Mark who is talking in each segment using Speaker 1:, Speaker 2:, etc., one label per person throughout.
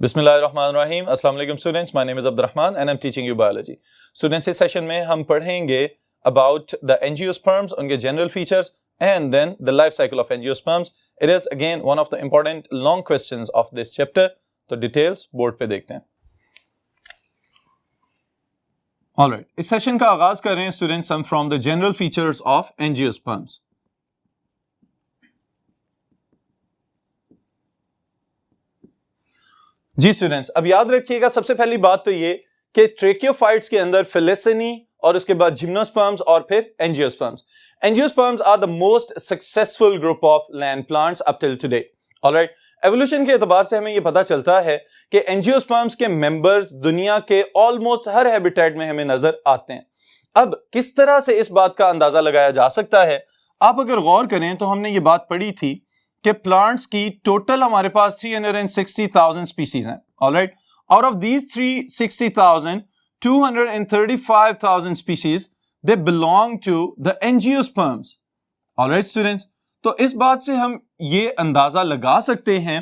Speaker 1: बिस्मिल्लाहिर्रहमानिर्रहीम। अस्सलाम वालेकुम students, my name is Abdurrahman and I am teaching you biology. Students, इस सेशन में हम पढ़ेंगे अबाउट द एंजियोस्पर्म्स, उनके general features and then the life cycle of angiosperms. It is again one of the important long questions of this chapter. तो details board पे देखते हैं। Alright, इस सेशन का आगाज कर रहे हैं स्टूडेंट्स हम from the general features of angiosperms. जी स्टूडेंट्स, अब याद रखिएगा सबसे पहली बात तो ये कि ट्रेकियोफाइट्स के अंदर फिलिसिनी और उसके बाद जिम्नोस्पर्म्स और फिर angiosperms. Angiosperms are the most successful group of land plants up till today. Alright, evolution के एतबार से हमें ये पता चलता है कि एंजियोस्पर्म्स के मेंबर्स दुनिया के ऑलमोस्ट हर हैबिटेट में हमें नजर आते हैं। अब किस तरह से इस बात का अंदाजा लगाया जा सकता है, आप अगर गौर करें तो हमने ये बात पढ़ी थी कि प्लांट्स की टोटल हमारे पास 360,000 स्पीसीज हैं। Alright, out of these 360,000, 235,000 species they belong to the angiosperms. Alright students, तो इस बात से हम ये अंदाजा लगा सकते हैं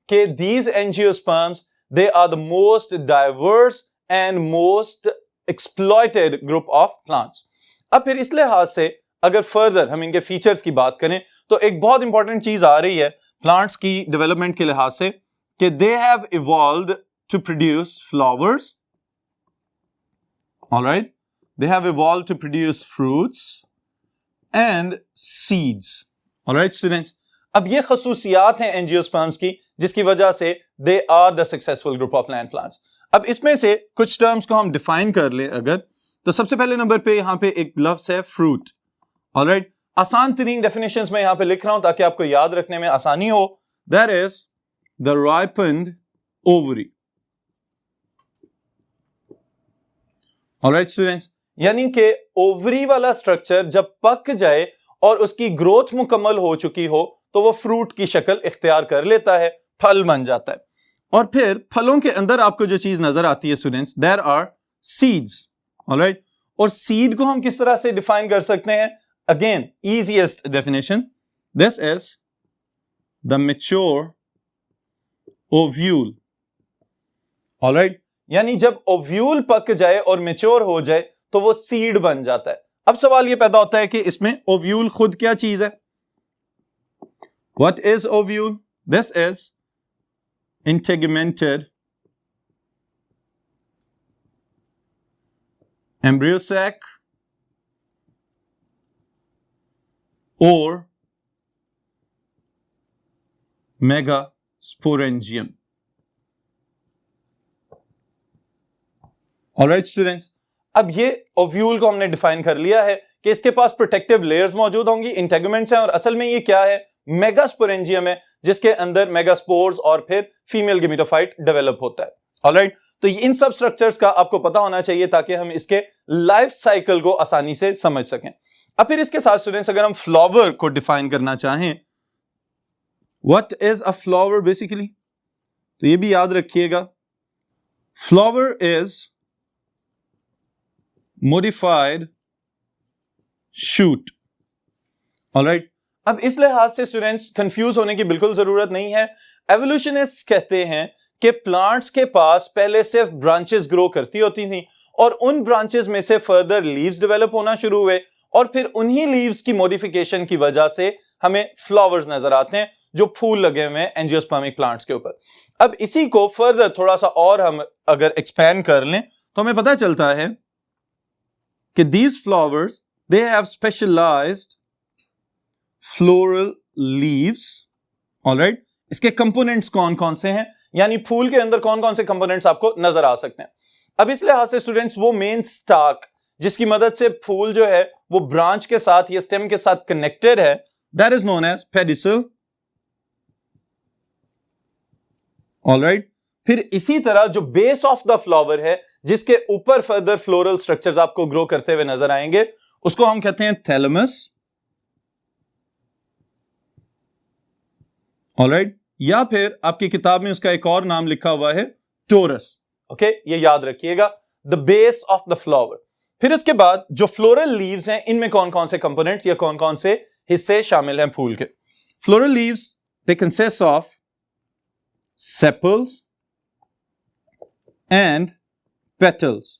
Speaker 1: कि these angiosperms they are the most diverse and most exploited group of plants. अब फिर इस लिहाज से अगर फर्दर हम इनके फीचर्स की बात करें तो एक बहुत इंपॉर्टेंट चीज आ रही है प्लांट्स की डेवलपमेंट के लिहाज से कि they have evolved to produce flowers. Alright, they have evolved to produce fruits and seeds. Alright students, अब ये खसूसियात हैं एंजियोस्पर्म्स की जिसकी वजह से they are the successful group of land plants. अब इसमें से कुछ टर्म्स को हम डिफाइन कर ले अगर, तो सबसे पहले नंबर पे यहां पे एक लफ्ज है फ्रूट। ऑलराइट, आसान तरीन डेफिनेशंस में यहां पे लिख रहा हूं ताकि आपको याद रखने में आसानी हो। That is the ripened ovary. Alright students, यानी कि ओवरी वाला स्ट्रक्चर जब पक जाए और उसकी ग्रोथ मुकम्मल हो चुकी हो तो वो फ्रूट की शक्ल इख्तियार कर लेता है, फल बन जाता है। और फिर फलों के अंदर आपको जो चीज नजर आती है students, there are seeds. Alright, और सीड को हम किस तरह से डिफाइन कर सकते हैं? Again, easiest definition. This is the mature ovule. All right? यानी जब ओव्यूल पक जाए और मेच्योर हो जाए तो वो सीड बन जाता है। अब सवाल ये पैदा होता है कि इसमें ओव्यूल खुद क्या चीज है? What is ovule? This is integumented embryo sac or megasporangium. Alright students, अब ये ओव्यूल को हमने डिफाइन कर लिया है कि इसके पास प्रोटेक्टिव लेयर्स मौजूद होंगी, इंटेगुमेंट्स हैं, और असल में ये क्या है? मेगास्पोरेंजियम है जिसके अंदर मेगास्पोर्स और फिर फीमेल गेमेटोफाइट डेवलप होता है। ऑलराइट, तो इन सब स्ट्रक्चर्स का आपको पता होना चाहिए ताकि हम इसके लाइफ साइकिल को आसानी से समझ सकें। अब फिर इसके साथ स्टूडेंट्स अगर हम फ्लावर को डिफाइन करना चाहें, what is a flower basically, तो ये भी याद रखिएगा, flower is modified shoot. Alright, अब इस लिहाज से स्टूडेंट्स कंफ्यूज होने की बिल्कुल जरूरत नहीं है। एवोल्यूशनिस्ट कहते हैं कि प्लांट्स के पास पहले सिर्फ ब्रांचेस ग्रो करती होती थी और उन ब्रांचेस में से फर्दर लीव्स डेवलप होना शुरू हुए और फिर उन्हीं लीव्स की मॉडिफिकेशन की वजह से हमें फ्लावर्स नजर आते हैं जो फूल लगे हुए हैं एंजियोस्पर्मिक प्लांट्स के ऊपर। अब इसी को फर्दर थोड़ा सा और हम अगर एक्सपैंड कर लें तो हमें पता चलता है कि these flowers they have specialised floral leaves. Alright, इसके कंपोनेंट्स कौन कौन से हैं, यानी फूल के अंदर कौन कौन से कंपोनेंट्स आपको नजर आ सकते हैं। अब इस लिहाज से स्टूडेंट्स वो मेन स्टाक जिसकी मदद से फूल जो है वो ब्रांच के साथ या स्टेम के साथ कनेक्टेड है, that is known as pedicel. Alright, फिर इसी तरह जो बेस ऑफ द फ्लावर है जिसके ऊपर फर्दर फ्लोरल स्ट्रक्चर्स आपको ग्रो करते हुए नजर आएंगे, उसको हम कहते हैं थैलेमस। ऑलराइट, या फिर आपकी किताब में उसका एक और नाम लिखा हुआ है टोरस। ओके, ये याद रखिएगा, the base of the flower. फिर उसके बाद जो फ्लोरल लीव्स हैं इनमें कौन कौन से कंपोनेंट्स या कौन कौन से हिस्से शामिल हैं फूल के? Floral leaves they consist of sepals, and petals.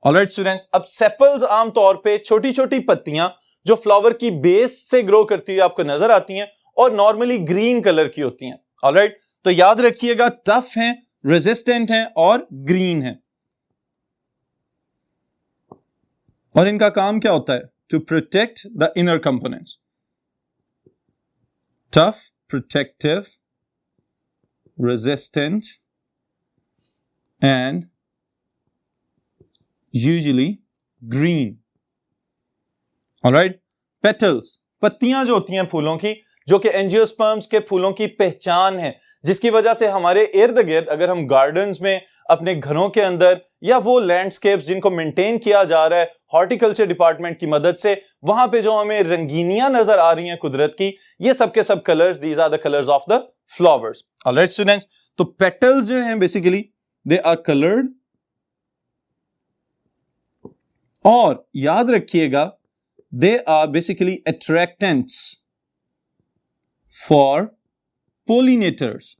Speaker 1: Alright students, अब सेपल्स आमतौर पे छोटी छोटी पत्तियां जो फ्लावर की बेस से ग्रो करती हुई आपको नजर आती हैं और नॉर्मली ग्रीन कलर की होती हैं। ऑलराइट, तो याद रखिएगा टफ हैं, रेजिस्टेंट हैं और ग्रीन हैं। और इनका काम क्या होता है? To protect the inner components. Tough, protective, resistant and usually green. Alright, petals, पत्तियां जो होती हैं फूलों की, जो कि एंजियोस्पर्म्स के फूलों की पहचान है, जिसकी वजह से हमारे इर्द गिर्द अगर हम गार्डन्स में, अपने घरों के अंदर या वो लैंडस्केप्स जिनको मेंटेन किया जा रहा है हॉर्टिकल्चर डिपार्टमेंट की मदद से, वहां पे जो हमें रंगीनियां नजर आ रही हैं कुदरत की, ये सब के सब colours, these are the colours of the flowers. Alright students, तो पेटल्स जो हैं बेसिकली दे आर कलर्ड, और याद रखिएगा they are basically attractants for pollinators.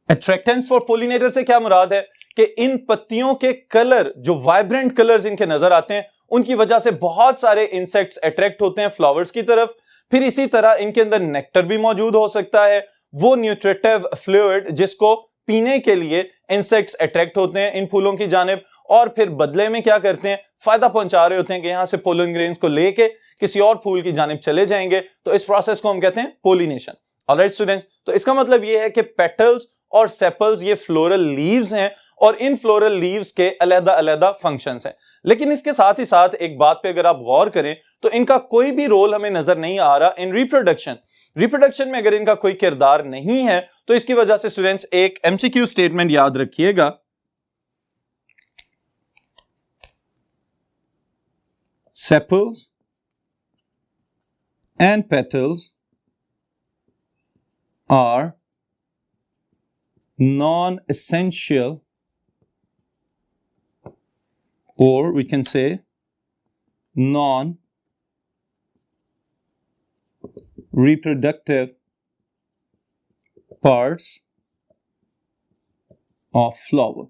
Speaker 1: Attractants for pollinator से क्या मुराद है कि इन पत्तियों के कलर, जो वाइब्रेंट कलर्स इनके नजर आते हैं, उनकी वजह से बहुत सारे इंसेक्ट्स अट्रैक्ट होते हैं फ्लावर्स की तरफ। फिर इसी तरह इनके अंदर नेक्टर भी मौजूद हो सकता है, वो न्यूट्रिटिव फ्लूइड जिसको पीने के लिए इंसेक्ट्स अट्रैक्ट होते हैं इन फूलों की जानिब, और फिर बदले में क्या करते हैं, फायदा पहुंचा रहे होते हैं कि यहां से पोलन ग्रेन्स को लेके किसी और फूल की जानिब चले जाएंगे। तो इस प्रोसेस को हम कहते हैं पोलिनेशन। ऑलराइट स्टूडेंट्स, तो इसका मतलब यह है कि पेटल्स और सेपल्स ये फ्लोरल लीव्स हैं, और इन फ्लोरल लीव्स के अलग-अलग फंक्शंस हैं। लेकिन इसके साथ ही साथ एक बात पे अगर आप गौर करें तो इनका कोई भी रोल हमें नजर नहीं आ रहा इन रिप्रोडक्शन। रिप्रोडक्शन में अगर इनका कोई किरदार नहीं है तो इसकी वजह से स्टूडेंट्स एक एमसीक्यू स्टेटमेंट याद रखिएगा, sepals and petals are non-essential, or we can say non-reproductive parts of flower.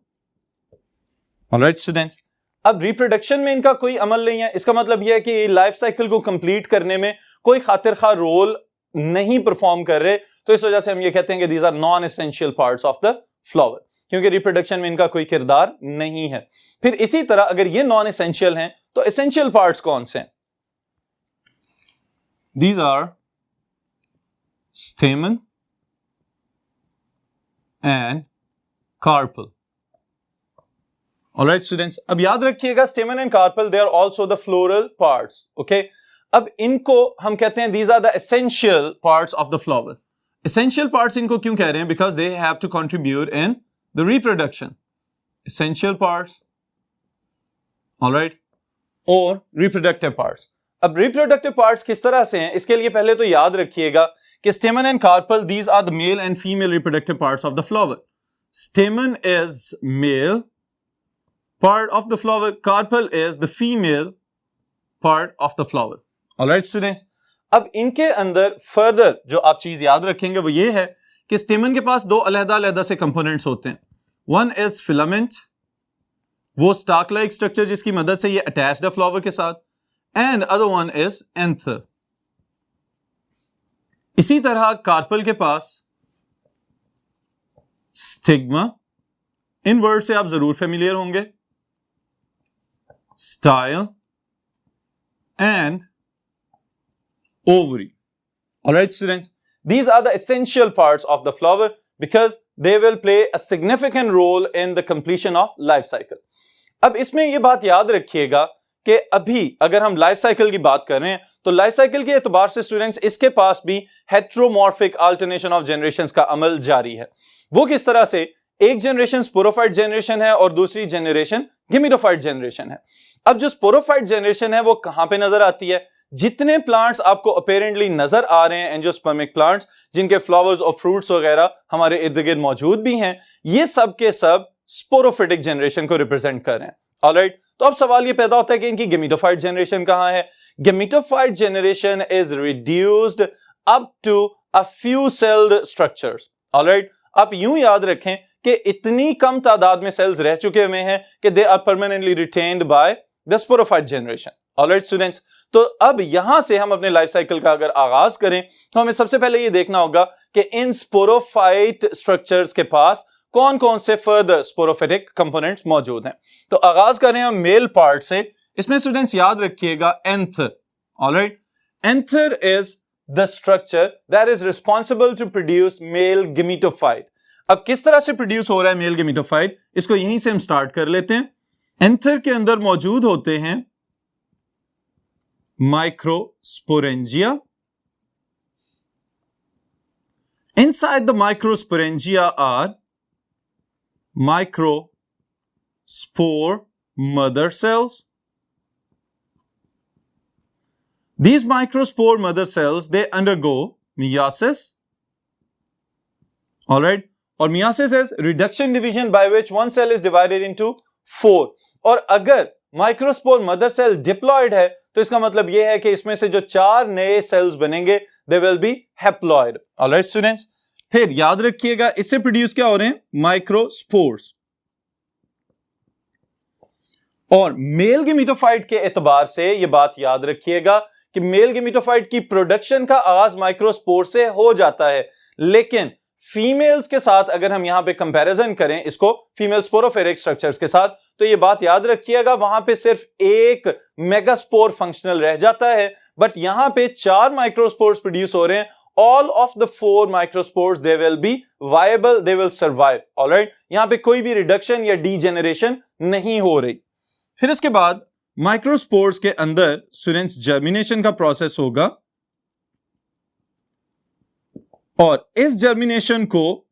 Speaker 1: All right, students. अब रिप्रोडक्शन में इनका कोई अमल नहीं है, इसका मतलब यह है कि लाइफ साइकिल को कंप्लीट करने में कोई खातिर खा रोल नहीं परफॉर्म कर रहे, तो इस वजह से हम ये कहते हैं कि these are non essential parts of the flower, क्योंकि रिप्रोडक्शन में इनका कोई किरदार नहीं है। फिर इसी तरह अगर ये नॉन एसेंशियल हैं तो एसेंशियल पार्ट्स कौन से हैं? These are stamen and carpel. Alright students, अब याद रखिएगा stamen and carpel they are also the floral parts. Okay, अब इनको हम कहते हैं these are the essential parts of the flower. Essential parts इनको क्यों कह रहे हैं? Because they have to contribute in the reproduction. Essential parts, alright, और रिप्रोडक्टिव पार्ट्स। अब रिप्रोडक्टिव पार्ट्स किस तरह से हैं, इसके लिए पहले तो याद रखिएगा कि stamen and carpel these are the male and female reproductive parts of the flower. Stamen is male part of the flower, carpel is the female part of the flower. All right students, अब इनके अंदर further जो आप चीज याद रखेंगे वो ये है कि स्टेमन के पास दो अलग-अलग से कंपोनेंट्स होते हैं। वन इज फिलामेंट, वो स्टाक लाइक स्ट्रक्चर जिसकी मदद से ये अटैच्ड है फ्लावर के साथ, and other one is anther. इसी तरह कार्पल के पास स्टिग्मा, इन वर्ड से आप जरूर फेमिलियर होंगे, style and ovary. All right students, these are the essential parts of the flower because they will play a significant role in the completion of life cycle. अब इसमें ये बात याद रखिएगा कि अभी अगर हम लाइफ साइकिल की बात कर रहे हैं तो लाइफ साइकिल के एतबार से स्टूडेंट्स इसके पास भी हेट्रोमॉर्फिक अल्टरनेशन ऑफ जनरेशंस का अमल जारी है। वो किस तरह से? एक जनरेशन स्पोरोफाइट जनरेशन है और दूसरी जनरेशन गेमिटोफाइट जनरेशन है। अब जो स्पोरोफाइट जनरेशन है वो कहां पे नजर आती है? जितने प्लांट्स आपको अपेरेंटली नजर आ रहे हैं एंजियोस्पर्मिक प्लांट्स, जिनके फ्लावर्स और फ्रूट्स वगैरह हमारे इर्द गिर्द मौजूद भी हैं, ये सब के सब स्पोरोफिटिक जनरेशन को रिप्रेजेंट कर रहे हैं। ऑलराइट, तो अब सवाल ये पैदा होता है कि इनकी गेमिटोफाइट जनरेशन कहां है? Gametophyte generation is reduced up to a few celled structures. Alright, आप यूं याद रखें कि इतनी कम तादाद में सेल्स रह चुके हुए हैं कि they are permanently retained by the sporophyte generation. Alright students, तो अब यहां से हम अपने लाइफ साइकिल का अगर आगाज करें तो हमें सबसे पहले ये देखना होगा कि इन स्पोरोफाइट स्ट्रक्चर्स के पास कौन कौन से फर्दर स्पोरोफाइटिक कंपोनेंट्स मौजूद हैं। तो आगाज करें हम मेल पार्ट से। इसमें स्टूडेंट्स याद रखिएगा anther. Alright, anther is the structure that is responsible to produce male gametophyte. अब किस तरह से प्रोड्यूस हो रहा है मेल गेमेटोफाइट, इसको यहीं से हम स्टार्ट कर लेते हैं। एंथर के अंदर मौजूद होते हैं microsporangia. Inside the microsporangia are microspore mother cells. These microspore mother cells, they undergo meiosis. All right. और meiosis is reduction division by which one cell is divided into 4. और अगर microspore mother cell diploid है तो इसका मतलब यह है कि इसमें से जो 4 नए सेल्स बनेंगे they will be haploid. All right students. फिर याद रखिएगा इससे प्रोड्यूस क्या हो रहे हैं, माइक्रोस्पोर्स। और मेल गेमेटोफाइट के एतबार से यह बात याद रखिएगा कि मेल गेमेटोफाइट की प्रोडक्शन का आगाज माइक्रोस्पोर से हो जाता है, लेकिन फीमेल्स के साथ अगर हम यहां पे कंपैरिजन करें इसको फीमेल स्पोरोफेरिक स्ट्रक्चर्स के साथ, तो यह बात याद रखिएगा वहां पे सिर्फ एक मेगास्पोर फंक्शनल रह जाता है, बट यहां पे 4 माइक्रोस्पोर्स प्रोड्यूस हो रहे हैं। All of the 4 microspores they will be viable, they will survive. All right, यहां पे कोई भी रिडक्शन या डीजेनरेशन नहीं हो रही। फिर इसके बाद माइक्रोस्पोर्स के अंदर स्टूडेंट्स जर्मिनेशन का प्रोसेस होगा और इस जर्मिनेशन को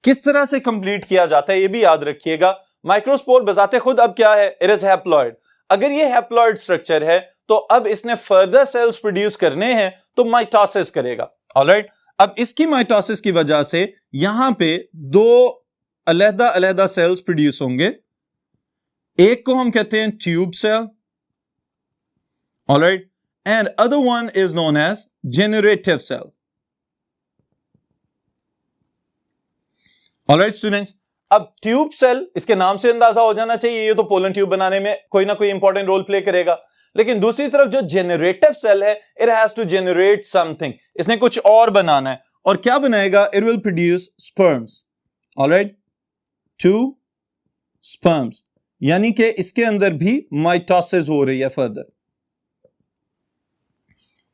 Speaker 1: किस तरह से कंप्लीट किया जाता है यह भी याद रखिएगा। माइक्रोस्पोर बजाते खुद अब क्या है, इट इज हैप्लॉइड। अगर ये हैप्लॉइड स्ट्रक्चर है तो अब इसने फर्दर सेल्स प्रोड्यूस करने हैं तो माइटोसिस करेगा। ऑलराइट, अब इसकी माइटोसिस की वजह से यहां पे 2 अलग-अलग सेल्स प्रोड्यूस होंगे। एक को हम कहते हैं tube cell, alright, and other one is known as generative cell. Alright students, अब ट्यूब सेल इसके नाम से अंदाजा हो जाना चाहिए ये तो पोलन ट्यूब बनाने में कोई ना कोई इंपॉर्टेंट रोल प्ले करेगा, लेकिन दूसरी तरफ जो जेनरेटिव सेल है it has to generate something, इसने कुछ और बनाना है। और क्या बनाएगा, it will produce sperms. Alright, 2 sperms, यानी कि इसके अंदर भी माइटोसिस हो रही है फर्दर।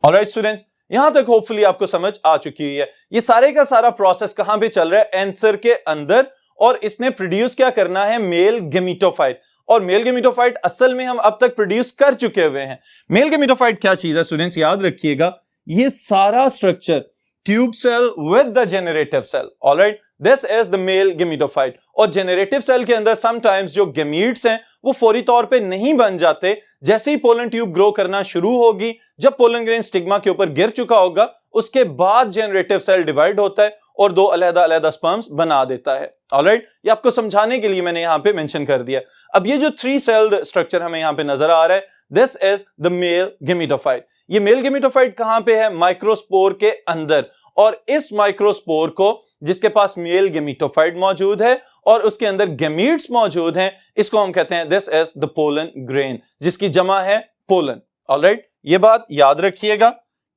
Speaker 1: ऑलराइट स्टूडेंट्स, यहां तक होपफुली आपको समझ आ चुकी हुई है। ये सारे का सारा प्रोसेस कहां पे चल रहा है, एंथर के अंदर, और इसने प्रोड्यूस क्या करना है, मेल गेमेटोफाइट। और मेल गेमेटोफाइट असल में हम अब तक प्रोड्यूस कर चुके हुए हैं। मेल गेमेटोफाइट क्या चीज है स्टूडेंट्स, याद रखिएगा ये सारा structure tube cell with the generative cell. Alright, this is the male gametophyte. और जेनरेटिव सेल के अंदर समटाइम्स जो गेमीट्स हैं वो फौरी तौर पे नहीं बन जाते। जैसे ही पोलन ट्यूब ग्रो करना शुरू होगी, जब पोलन ग्रेन स्टिग्मा के ऊपर गिर चुका होगा, उसके बाद जेनरेटिव सेल डिवाइड होता है और 2 अलग-अलग स्पर्म्स बना देता है। ऑलराइट, ये आपको समझाने के लिए मैंने यहां पे मेंशन कर दिया। अब ये जो 3 सेल्ड स्ट्रक्चर हमें यहां पे नजर आ रहा है, this is the male gametophyte. ये मेल गेमेटोफाइट कहां पे है, माइक्रोस्पोर के अंदर। और इस माइक्रोस्पोर को जिसके पास मेल गेमेटोफाइट मौजूद है और उसके अंदर गेमीट्स मौजूद हैं, इसको हम कहते हैं this is the pollen grain, जिसकी जमा है पोलन। ऑलराइट, ये बात याद रखिएगा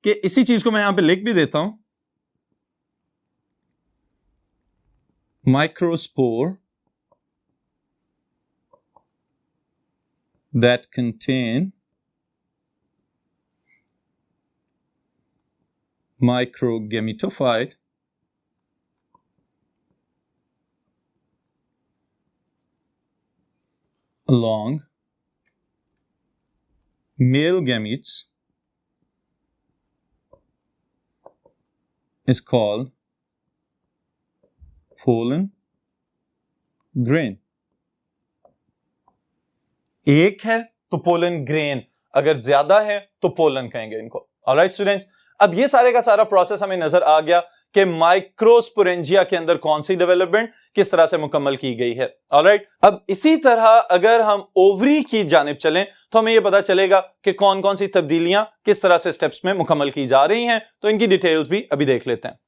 Speaker 1: कि इसी चीज को मैं यहां पे लिख भी देता हूं, microspore that contain microgametophyte along male gametes is called pollen grain. एक है तो पोलन ग्रेन, अगर ज्यादा है तो पोलन कहेंगे इनको। ऑलराइट स्टूडेंट्स, अब ये सारे का सारा प्रोसेस हमें नजर आ गया कि माइक्रोस्पोरेंजिया के अंदर कौन सी डेवलपमेंट किस तरह से मुकम्मल की गई है। ऑलराइट, अब इसी तरह अगर हम ओवरी की जानिब चलें तो हमें यह पता चलेगा कि कौन कौन सी तब्दीलियां किस तरह से स्टेप्स में मुकम्मल की जा रही हैं, तो इनकी डिटेल्स भी अभी देख लेते हैं।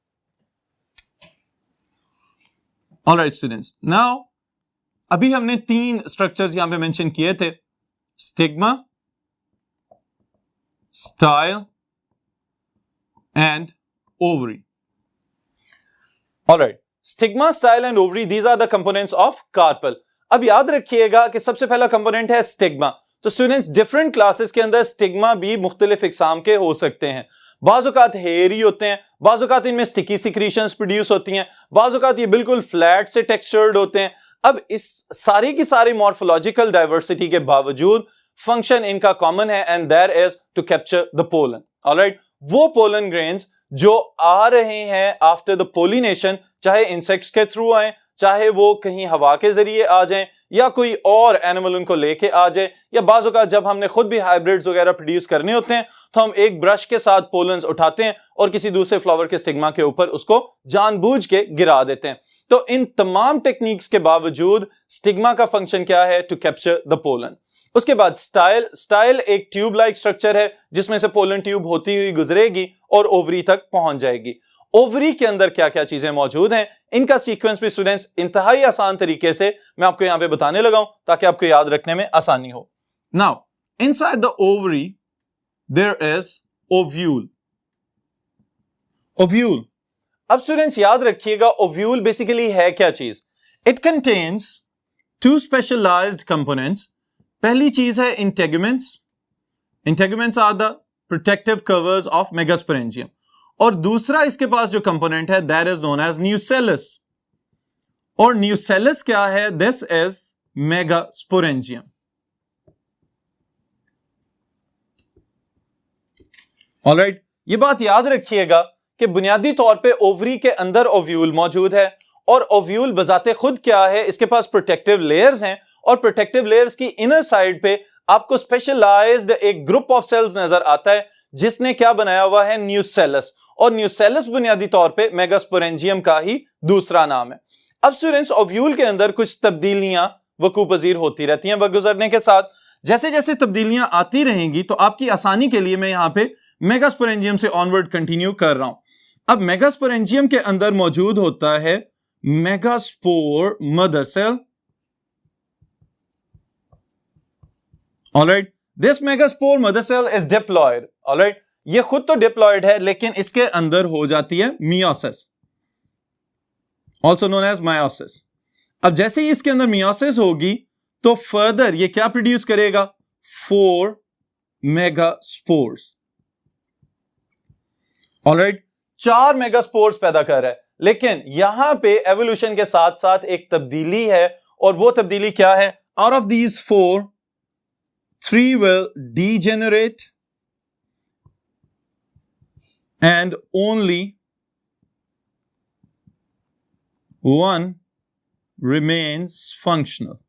Speaker 1: ऑलराइट स्टूडेंट्स, नाउ अभी हमने 3 स्ट्रक्चर्स यहां पे मेंशन किए थे, stigma, style and ovary. Alright, stigma, style and ovary, these are the components of carpel. अब याद रखिएगा कि सबसे पहला कंपोनेंट है स्टिग्मा. तो स्टूडेंट्स, डिफरेंट क्लासेस के अंदर स्टिग्मा भी मुख्तलिफ इकसाम के हो सकते हैं. बाज़-औक़ात हेयरी होते हैं, बाज़-औक़ात इनमें स्टिकी सिक्रीशंस प्रोड्यूस होती हैं, बाज़-औक़ात ये बिल्कुल फ्लैट से टेक्सचर्ड होते हैं. अब इस सारी की सारी मॉर्फोलॉजिकल डाइवर्सिटी के बावजूद फंक्शन इनका कॉमन है, and that is to capture the pollen. Alright, वो पोलन ग्रेन्स जो आ रहे हैं आफ्टर द पोलिनेशन, चाहे इंसेक्ट्स के थ्रू आए, चाहे वो कहीं हवा के जरिए आ जाएं, या कोई और एनिमल उनको लेके आ जाए, या बाज़ औक़ात जब हमने खुद भी हाइब्रिड्स वगैरह प्रोड्यूस करने होते हैं तो हम एक ब्रश के साथ पोलन्स उठाते हैं और किसी दूसरे फ्लावर के स्टिग्मा के ऊपर उसको जानबूझ के गिरा देते हैं. तो इन तमाम टेक्निक्स के बावजूद स्टिग्मा का फंक्शन क्या है? To capture the pollen. उसके बाद स्टाइल एक ट्यूब लाइक स्ट्रक्चर है जिसमें से पोलन ट्यूब होती हुई गुजरेगी और ओवरी तक पहुंच जाएगी. ओवरी के अंदर क्या क्या चीजें मौजूद हैं, इनका सीक्वेंस भी स्टूडेंट्स इंतहाई आसान तरीके से मैं आपको यहां पे बताने लगा हूं ताकि आपको याद रखने में आसानी हो. Now, inside the ovary there is ovule. Ovule, अब स्टूडेंट्स याद रखिएगा, ओव्यूल बेसिकली है क्या चीज? It contains 2 specialized components. पहली चीज है integuments. Integuments are the protective covers of megasporangium, और दूसरा इसके पास जो कंपोनेंट है that is known as nucellus. और न्यूसेलस क्या है? This is megasporangium. ऑलराइट, ये बात याद रखिएगा कि बुनियादी तौर पे ओवरी के अंदर ओव्यूल मौजूद है, और ओव्यूल बजाते खुद क्या है? इसके पास प्रोटेक्टिव लेयर्स हैं, और प्रोटेक्टिव लेयर्स की इनर साइड पे आपको स्पेशलाइज्ड एक ग्रुप ऑफ सेल्स नजर आता है जिसने क्या बनाया हुआ है? न्यूसेलस. और न्यूसेलस बुनियादी तौर पे मेगास्पोरेंजियम का ही दूसरा नाम है. अब स्टूडेंट्स, ओव्यूल के अंदर कुछ तब्दीलियां वकू पजीर होती रहती हैं वक्त गुजरने के साथ. जैसे जैसे तब्दीलियां आती रहेंगी तो आपकी आसानी के लिए मैं यहां पे मेगास्पोरेंजियम से ऑनवर्ड कंटिन्यू कर रहा हूं. अब मेगास्पोरेंजियम के अंदर मौजूद होता है megaspore mother cell. Alright, this megaspore mother cell is diploid. Alright, ये खुद तो डिप्लॉयड है लेकिन इसके अंदर हो जाती है meiosis, also known as meiosis. अब जैसे ही इसके अंदर मियोसिस होगी तो फर्दर ये क्या प्रोड्यूस करेगा? 4 मेगास्पोर्स. ऑलराइट, 4 मेगास्पोर्स पैदा कर रहा है. लेकिन यहां पे एवोल्यूशन के साथ साथ एक तब्दीली है, और वो तब्दीली क्या है? Out of these 4, 3 will degenerate and only 1 remains functional.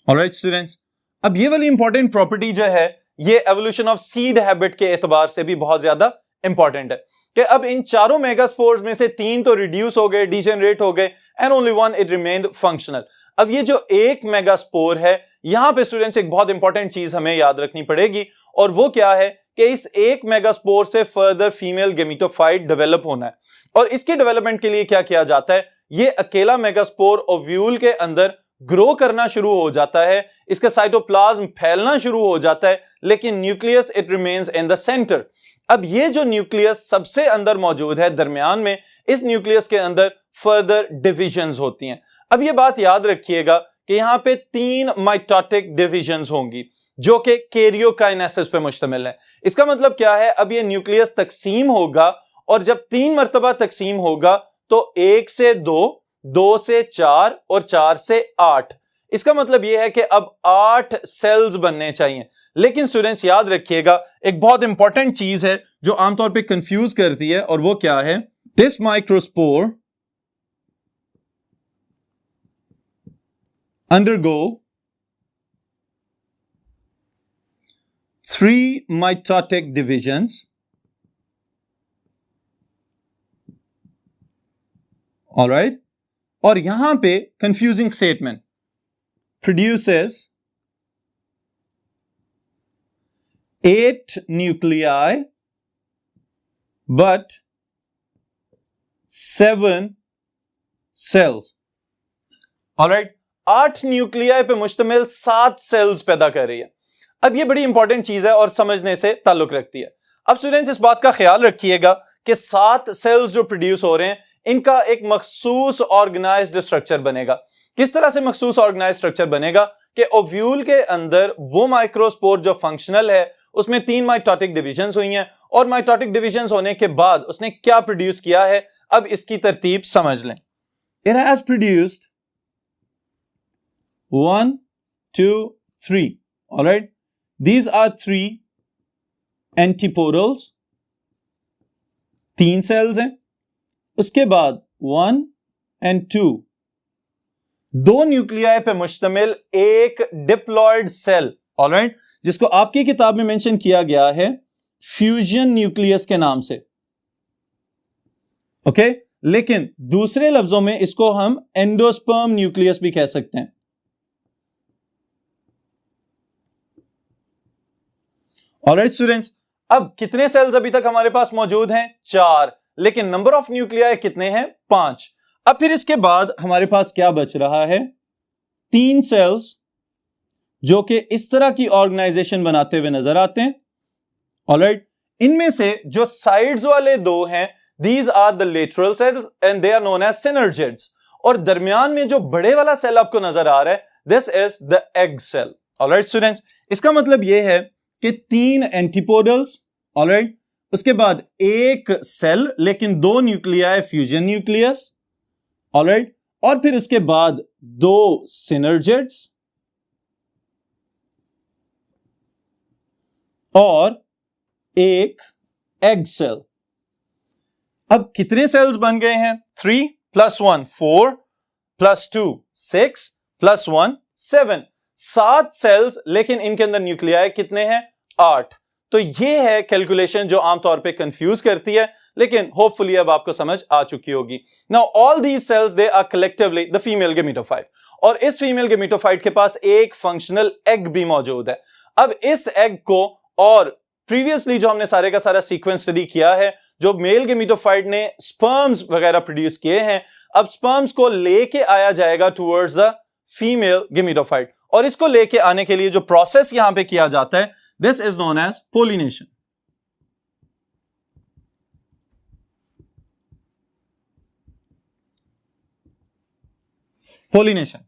Speaker 1: Alright students, अब ये वाली इंपॉर्टेंट प्रॉपर्टी जो है ये एवोल्यूशन ऑफ सीड हैबिट के एतबार से भी बहुत ज्यादा इंपॉर्टेंट है कि अब इन चारों मेगास्पोर्स में से 3 तो रिड्यूस हो गए, डिजेनरेट हो गए, and only 1 it remained functional. अब ये जो एक मेगास्पोर है, यहां पे स्टूडेंट्स एक बहुत इंपॉर्टेंट चीज हमें याद रखनी पड़ेगी, और वो क्या है कि इस एक मेगास्पोर से फर्दर फीमेल गेमिटोफाइट डेवलप होना है. और इसके डेवलपमेंट के लिए क्या किया जाता है? ये अकेला मेगास्पोर ओव्यूल के अंदर ग्रो करना शुरू हो जाता है, इसका साइटोप्लाज्म फैलना शुरू हो जाता है, लेकिन nucleus it remains in the centre. अब ये जो न्यूक्लियस सबसे अंदर मौजूद है दरमियान में, इस न्यूक्लियस के अंदर फर्दर डिविजन्स होती हैं. अब ये बात याद रखिएगा कि यहां पे 3 माइटोटिक डिविजन्स होंगी जो कि कैरियोकाइनेसिस पे मुश्तमिल है. इसका मतलब क्या है? अब ये न्यूक्लियस तकसीम होगा, और जब 3 मरतबा तकसीम होगा तो 1 से 2, 2 से 4 और 4 से 8. इसका मतलब यह है कि अब 8 सेल्स बनने चाहिए. लेकिन स्टूडेंट्स याद रखिएगा एक बहुत इंपॉर्टेंट चीज है जो आमतौर पे कंफ्यूज करती है, और वो क्या है? This microspore undergo 3 mitotic divisions. All right, और यहां पे confusing statement produces 8 nuclei but 7 cells. Alright, 8 nuclei पे मुश्तमिल 7 सेल्स पैदा कर रही है। अब ये बड़ी इंपॉर्टेंट चीज है और समझने से ताल्लुक रखती है। अब स्टूडेंट्स इस बात का ख्याल रखिएगा कि 7 सेल्स जो प्रोड्यूस हो रहे हैं इनका एक मखसूस ऑर्गेनाइज्ड स्ट्रक्चर बनेगा। किस तरह से मखसूस ऑर्गेनाइज्ड स्ट्रक्चर बनेगा कि ओव्यूल के अंदर वो माइक्रोस्पोर जो फंक्शनल है उसमें 3 माइटोटिक डिविजन्स हुई हैं और माइटोटिक डिविजन्स होने के बाद उसने क्या प्रोड्यूस किया है, अब इसकी तरतीब समझ लें। It has produced 1 2 3, alright, these are 3 antipodals, 3 cells हैं। उसके बाद 1 और 2, 2 न्यूक्लियाई पे मुश्तमिल एक डिप्लॉयड सेल, ऑलराइट, जिसको आपकी किताब में मेंशन किया गया है फ्यूजन न्यूक्लियस के नाम से, ओके। लेकिन दूसरे लफ्जों में इसको हम एंडोस्पर्म न्यूक्लियस भी कह सकते हैं। ऑलराइट स्टूडेंट्स, अब कितने सेल्स अभी तक हमारे पास मौजूद हैं? 4, लेकिन नंबर ऑफ न्यूक्लियाई कितने हैं? 5। अब फिर इसके बाद हमारे पास क्या बच रहा है? 3 सेल्स जो कि इस तरह की ऑर्गेनाइजेशन बनाते हुए नजर आते हैं, ऑलराइट। इनमें से जो साइड्स वाले 2 हैं, these are the lateral cells and they are known as synergids, और दरमियान में जो बड़े वाला सेल आपको नजर आ रहा है, this is the egg cell, alright students. इसका मतलब यह है कि 3 एंटीपोडल्स, ऑलराइट, उसके बाद एक सेल लेकिन 2 न्यूक्लियाई फ्यूजन न्यूक्लियस, ऑलराइट, और फिर उसके बाद 2 सिनर्जिड्स और एक एग सेल। अब कितने सेल्स बन गए हैं? 3 + 1 4 + 2 6 + 1 7, 7 सेल्स, लेकिन इनके अंदर न्यूक्लियाई कितने हैं? 8। तो ये है कैलकुलेशन जो आमतौर पे कंफ्यूज करती है, लेकिन होपफुली अब आपको समझ आ चुकी होगी। Now all these cells they are collectively the female gametophyte, और इस फीमेल गेमेटोफाइट के पास एक फंक्शनल एग भी मौजूद है। अब इस एग को, और प्रीवियसली जो हमने सारे का सारा सीक्वेंस स्टडी किया है, जो मेल गेमेटोफाइट ने स्पर्म्स वगैरह प्रोड्यूस किए हैं, अब स्पर्म्स को लेके आया जाएगा टुवर्ड्स द फीमेल गेमेटोफाइट, और इसको लेके आने के लिए जो प्रोसेस यहां पे किया जाता है, this is known as pollination. Pollination.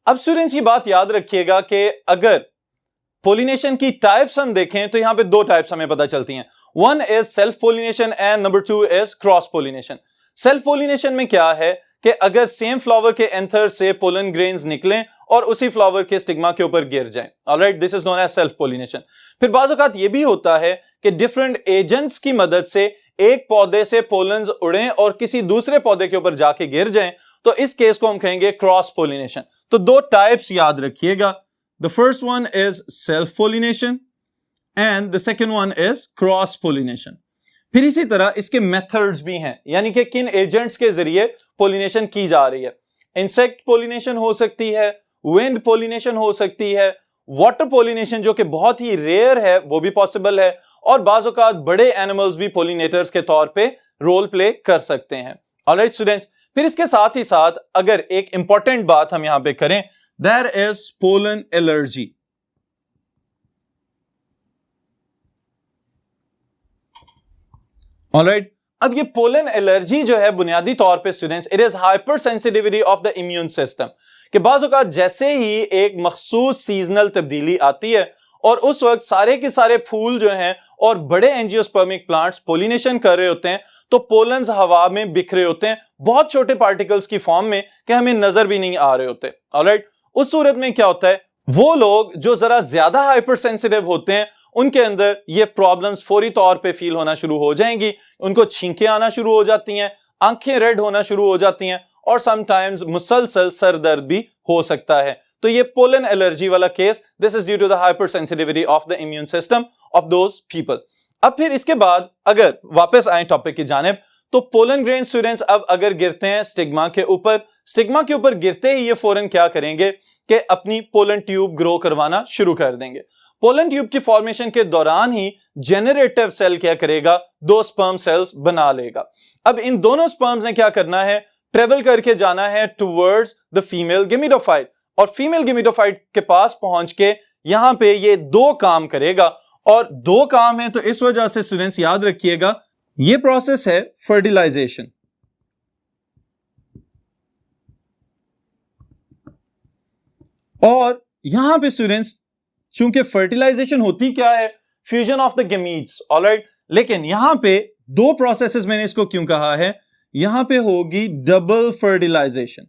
Speaker 1: अब स्टूडेंट्स ये बात याद रखिएगा कि अगर पोलिनेशन की टाइप्स हम देखें तो यहां पे 2 टाइप्स हमें पता चलती हैं। One is self pollination and number 2 is cross pollination. Self pollination में क्या है कि अगर सेम फ्लावर के एंथर से पोलन ग्रेन्स निकलें और उसी फ्लावर के स्टिग्मा के ऊपर गिर जाएं, alright, this is known as self pollination. फिर बाज़ औक़ात ये भी होता है कि डिफरेंट एजेंट्स की मदद से एक पौधे से पोलन्स उड़ें और किसी दूसरे पौधे के ऊपर जाके गिर जाएं, तो इस केस को हम कहेंगे क्रॉस पोलिनेशन। तो 2 टाइप्स याद रखिएगा, the first one is self pollination and the second one is cross pollination. फिर इसी तरह इसके मेथड्स भी हैं, यानी कि किन एजेंट्स के जरिए पोलिनेशन की जा रही है। इंसेक्ट पोलिनेशन हो सकती है, विंड पोलिनेशन हो सकती है, वाटर पोलिनेशन जो कि बहुत ही रेयर है वो भी पॉसिबल है, और बाज़ औक़ात बड़े एनिमल्स भी पोलिनेटर्स के तौर पे रोल प्ले कर सकते हैं। ऑलराइट स्टूडेंट्स, फिर इसके साथ ही साथ अगर एक इंपॉर्टेंट बात हम यहां पे करें, there is pollen allergy. Alright, अब ये पोलन एलर्जी जो है बुनियादी तौर पे students, it is hyper sensitivity of the immune system, कि बाज़ औक़ात जैसे ही एक मखसूस सीजनल तब्दीली आती है और उस वक्त सारे के सारे फूल जो हैं और बड़े एंजियोस्पर्मिक प्लांट्स पोलिनेशन कर रहे होते हैं, तो पोलन्स हवा में बिखरे होते हैं बहुत छोटे पार्टिकल्स की फॉर्म में कि हमें नजर भी नहीं आ रहे होते। ऑलराइट, उस सूरत में क्या होता है, वो लोग जो जरा ज्यादा हाइपर सेंसिटिव होते हैं उनके अंदर ये प्रॉब्लम्स फौरी तौर पे फील होना शुरू हो जाएंगी, उनको छींकें आना शुरू हो जाती हैं, आंखें रेड होना शुरू हो जाती हैं, और समटाइम्स मुसलसल सर दर्द भी हो सकता है। तो ये पोलन एलर्जी वाला case, this is due to the hyper sensitivity of the immune system of those people. अब फिर इसके बाद अगर वापस आए टॉपिक की जानिब, तो पोलन ग्रेन स्टूडेंट्स अब अगर गिरते हैं स्टिग्मा के ऊपर, स्टिग्मा के ऊपर गिरते ही ये फौरन क्या करेंगे कि अपनी पोलन ट्यूब ग्रो करवाना शुरू कर देंगे। पोलन ट्यूब की फॉर्मेशन के दौरान ही जेनरेटिव सेल क्या करेगा, 2 स्पर्म सेल्स बना लेगा। अब इन दोनों स्पर्म्स ने क्या करना है, ट्रेवल करके जाना है टुवर्ड्स द फीमेल गेमिटोफाइट, और फीमेल गेमिटोफाइट के पास पहुंच के यहां पे ये 2 काम करेगा, और 2 काम है तो इस वजह से स्टूडेंट्स याद रखिएगा ये प्रोसेस है फर्टिलाइजेशन। और यहां पे स्टूडेंट्स चूंकि फर्टिलाइजेशन होती क्या है, fusion of the gametes, alright, लेकिन यहां पे 2 प्रोसेसेस मैंने इसको क्यों कहा है, यहां पे होगी double fertilization,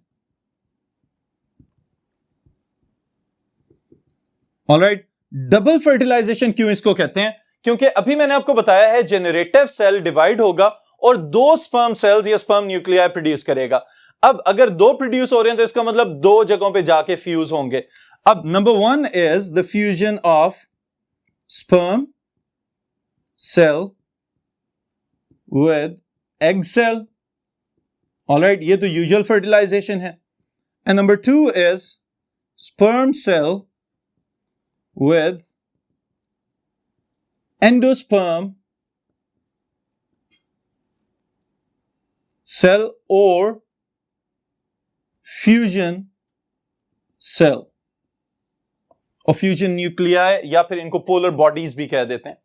Speaker 1: alright. Double fertilization क्यों इसको कहते हैं, क्योंकि अभी मैंने आपको बताया है जेनरेटिव सेल डिवाइड होगा और 2 स्पर्म सेल्स या स्पर्म न्यूक्लियाई प्रोड्यूस करेगा। अब अगर 2 प्रोड्यूस हो रहे हैं तो इसका मतलब 2 जगहों पे जाके फ्यूज होंगे। अब number 1 is the fusion of sperm cell with egg cell, alright, ये तो यूजुअल फर्टिलाइजेशन है। And number 2 is sperm cell with endosperm cell or fusion cell और फ्यूजन न्यूक्लियाई, या फिर इनको पोलर बॉडीज भी कह देते हैं।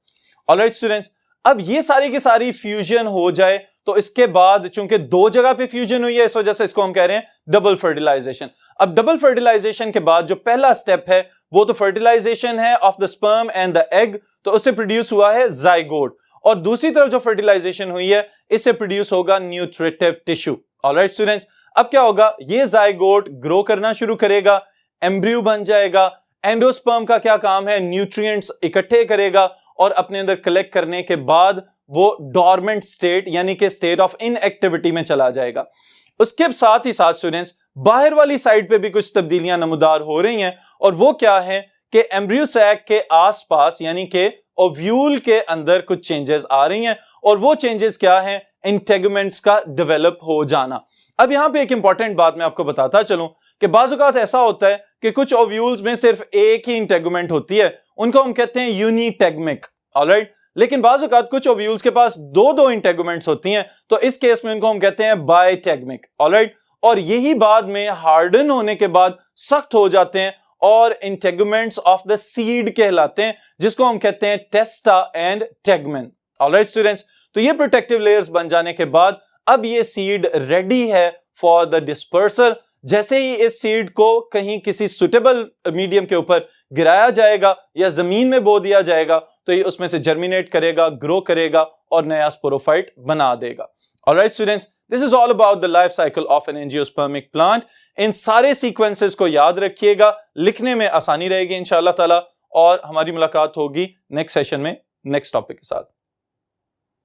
Speaker 1: ऑलराइट स्टूडेंट्स, अब ये सारी की सारी फ्यूजन हो जाए तो इसके बाद चूंकि 2 जगह पे फ्यूजन हुई है इस वजह से इसको हम कह रहे हैं डबल फर्टिलाइजेशन। अब डबल फर्टिलाइजेशन के बाद जो पहला स्टेप है वो तो फर्टिलाइजेशन है of the sperm and the egg, तो उससे प्रोड्यूस हुआ है जाइगोट, और दूसरी तरफ जो फर्टिलाइजेशन हुई है इससे प्रोड्यूस होगा न्यूट्रिटिव टिश्यू। ऑलराइट स्टूडेंट्स, अब क्या होगा, ये जाइगोट ग्रो करना शुरू करेगा, एम्ब्रियो बन जाएगा। एंडोस्पर्म का क्या काम है, न्यूट्रिएंट्स इकट्ठे करेगा और अपने अंदर कलेक्ट करने के बाद वो डॉर्मेंट स्टेट यानी कि स्टेट ऑफ इनएक्टिविटी में चला जाएगा। उसके साथ ही साथ स्टूडेंट्स बाहर वाली साइड पे भी कुछ तब्दीलियां नमूदार हो रही हैं, और वो क्या है कि एम्ब्रियो सैक के आसपास यानी कि ओव्यूल के अंदर कुछ चेंजेस आ रही हैं, और वो चेंजेस क्या हैं, इंटेगुमेंट्स का डेवलप हो जाना। अब यहां पे एक इंपॉर्टेंट बात मैं आपको बताता चलूं कि बाज़ औक़ात ऐसा होता है कि कुछ ओव्यूल्स में सिर्फ एक ही इंटेगुमेंट होती है, उनको हम कहते हैं यूनिटेगमिक, ऑलराइट, लेकिन बाज़ औक़ात कुछ ओव्यूल्स के पास 2 इंटेगुमेंट्स होती हैं, तो इस केस में उनको हम कहते हैं बायटेगमिक, ऑलराइट, और यही बाद में हार्डन होने के बाद सख्त हो जाते हैं और इंटेगुमेंट्स ऑफ द सीड कहलाते हैं, जिसको हम कहते हैं टेस्टा एंड टेगमेन। ऑलराइट स्टूडेंट्स, तो ये प्रोटेक्टिव लेयर्स बन जाने के बाद अब ये सीड रेडी है फॉर द डिस्पर्सल। जैसे ही इस सीड को कहीं किसी सुटेबल मीडियम के ऊपर गिराया जाएगा या जमीन में बो दिया जाएगा तो ये उसमें से जर्मिनेट करेगा, ग्रो करेगा और नया स्पोरोफाइट बना देगा। Alright students, this is all about the life cycle of an angiospermic plant. इन सारे सीक्वेंसेस को याद रखिएगा, लिखने में आसानी रहेगी इंशाअल्लाह ताला, और हमारी मुलाकात होगी नेक्स्ट सेशन में नेक्स्ट टॉपिक के साथ।